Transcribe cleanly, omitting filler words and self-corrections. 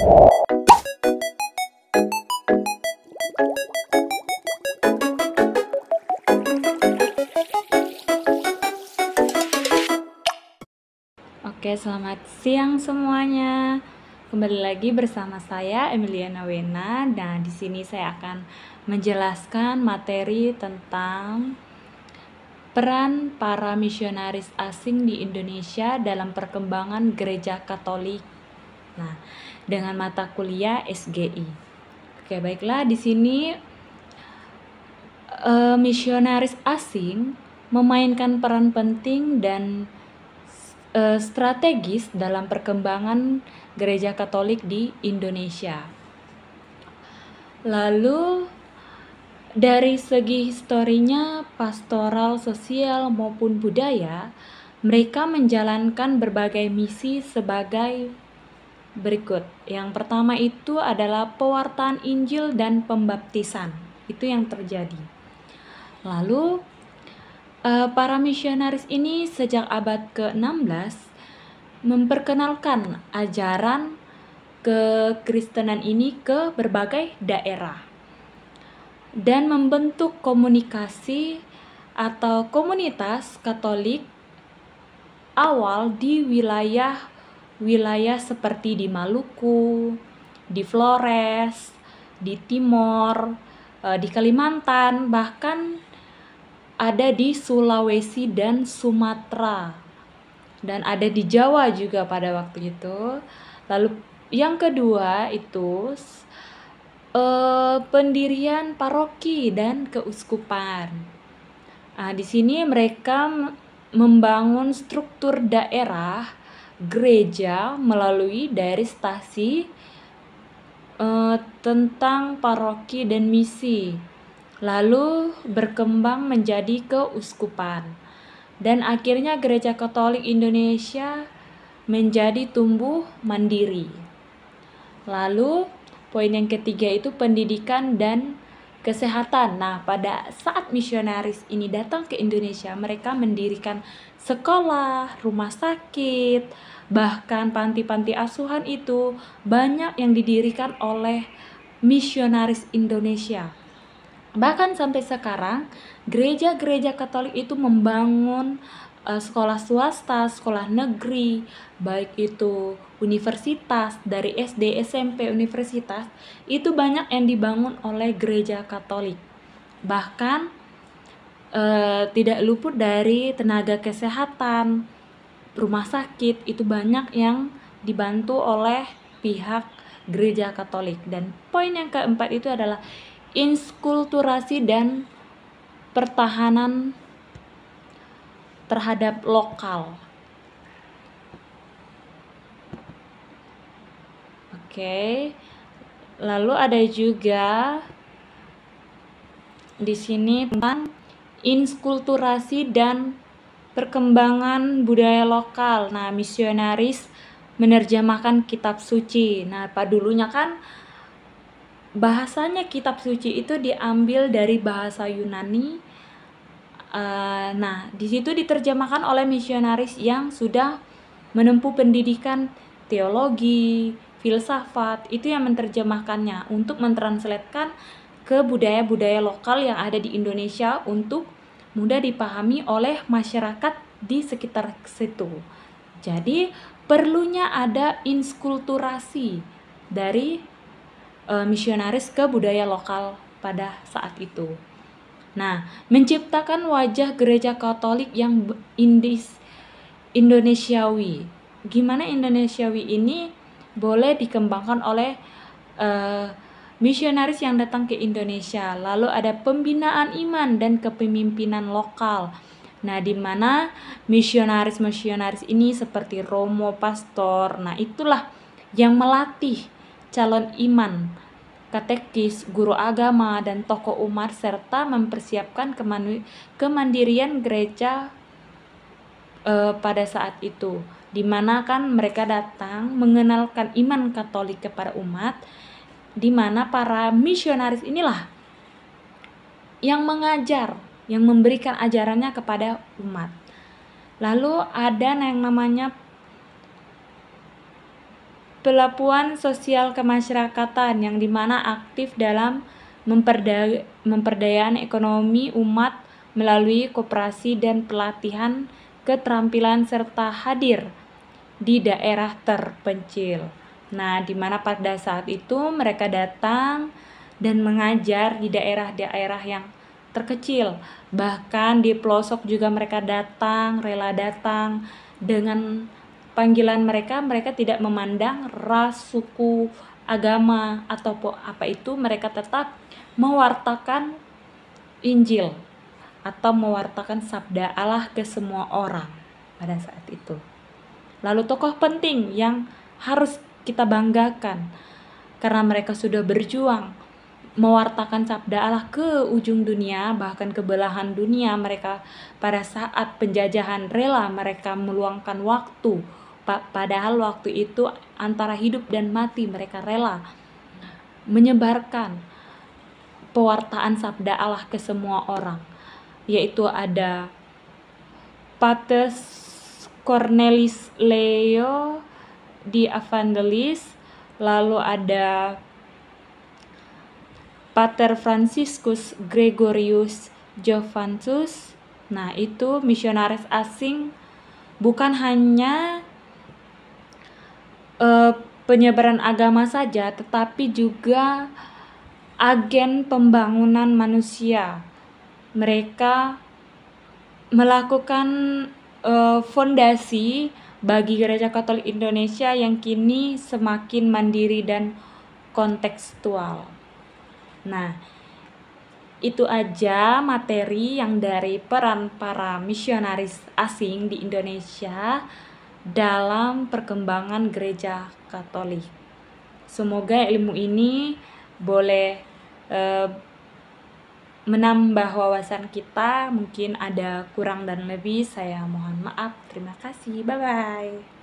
Oke, selamat siang semuanya. Kembali lagi bersama saya Emiliana Wena. Nah, di sini saya akan menjelaskan materi tentang peran para misionaris asing di Indonesia dalam perkembangan Gereja Katolik. Nah, dengan mata kuliah SGI. Oke, baiklah, di sini misionaris asing memainkan peran penting dan strategis dalam perkembangan Gereja Katolik di Indonesia. Lalu dari segi historinya, pastoral, sosial maupun budaya, mereka menjalankan berbagai misi sebagai berikut. Yang pertama itu adalah pewartaan Injil dan pembaptisan. Itu yang terjadi. Lalu para misionaris ini sejak abad ke-16 memperkenalkan ajaran kekristenan ini ke berbagai daerah dan membentuk komunikasi atau komunitas Katolik awal di wilayah seperti di Maluku, di Flores, di Timor, di Kalimantan, bahkan ada di Sulawesi dan Sumatera, dan ada di Jawa juga pada waktu itu. Lalu yang kedua itu pendirian paroki dan keuskupan. Nah, di sini mereka membangun struktur daerah gereja melalui dari stasi tentang paroki dan misi. Lalu berkembang menjadi keuskupan, dan akhirnya Gereja Katolik Indonesia menjadi tumbuh mandiri. Lalu poin yang ketiga itu pendidikan dan kesehatan. Nah, pada saat misionaris ini datang ke Indonesia, mereka mendirikan sekolah, rumah sakit, bahkan panti-panti asuhan itu banyak yang didirikan oleh misionaris Indonesia. Bahkan sampai sekarang, gereja-gereja Katolik itu membangun sekolah swasta, sekolah negeri, baik itu universitas, dari SD, SMP, universitas, itu banyak yang dibangun oleh gereja Katolik. Bahkan tidak luput dari tenaga kesehatan, rumah sakit, itu banyak yang dibantu oleh pihak gereja Katolik. Dan poin yang keempat itu adalah inskulturasi dan pertahanan terhadap lokal. Oke. Lalu ada juga di sini tentang inskulturasi dan perkembangan budaya lokal. Nah, misionaris menerjemahkan kitab suci. Nah, pada dulunya kan bahasanya kitab suci itu diambil dari bahasa Yunani. Nah, di situ diterjemahkan oleh misionaris yang sudah menempuh pendidikan teologi, filsafat, itu yang menerjemahkannya untuk mentranslatekan ke budaya-budaya lokal yang ada di Indonesia untuk mudah dipahami oleh masyarakat di sekitar situ. Jadi, perlunya ada inskulturasi dari misionaris ke budaya lokal pada saat itu. Nah, menciptakan wajah gereja Katolik yang Indonesiawi. Gimana Indonesiawi ini boleh dikembangkan oleh misionaris yang datang ke Indonesia. Lalu ada pembinaan iman dan kepemimpinan lokal. Nah, di mana misionaris-misionaris ini seperti Romo, pastor, nah itulah yang melatih calon iman, katekis, guru agama, dan tokoh umat, serta mempersiapkan kemandirian gereja pada saat itu, di mana kan mereka datang mengenalkan iman Katolik kepada umat, di mana para misionaris inilah yang mengajar, yang memberikan ajarannya kepada umat. Lalu ada yang namanya pelabuhan sosial kemasyarakatan yang dimana aktif dalam memperdayaan ekonomi umat melalui koperasi dan pelatihan keterampilan serta hadir di daerah terpencil. Nah, di mana pada saat itu mereka datang dan mengajar di daerah-daerah yang terkecil. Bahkan di pelosok juga mereka datang, rela datang dengan panggilan mereka tidak memandang ras, suku, agama atau apa itu, mereka tetap mewartakan Injil atau mewartakan sabda Allah ke semua orang pada saat itu. Lalu tokoh penting yang harus kita banggakan karena mereka sudah berjuang mewartakan sabda Allah ke ujung dunia, bahkan ke belahan dunia. Mereka pada saat penjajahan rela mereka meluangkan waktu, padahal waktu itu antara hidup dan mati, mereka rela menyebarkan pewartaan sabda Allah ke semua orang, yaitu ada Pater Cornelis Leo di Evangelis, lalu ada Pater Franciscus Gregorius Jovantus. Nah, itu misionaris asing bukan hanya penyebaran agama saja, tetapi juga agen pembangunan manusia. Mereka melakukan fondasi bagi Gereja Katolik Indonesia yang kini semakin mandiri dan kontekstual. Nah, itu aja materi yang dari peran para misionaris asing di Indonesia dalam perkembangan Gereja Katolik. Semoga ilmu ini boleh menambah wawasan kita. Mungkin ada kurang dan lebih, saya mohon maaf. Terima kasih. Bye-bye.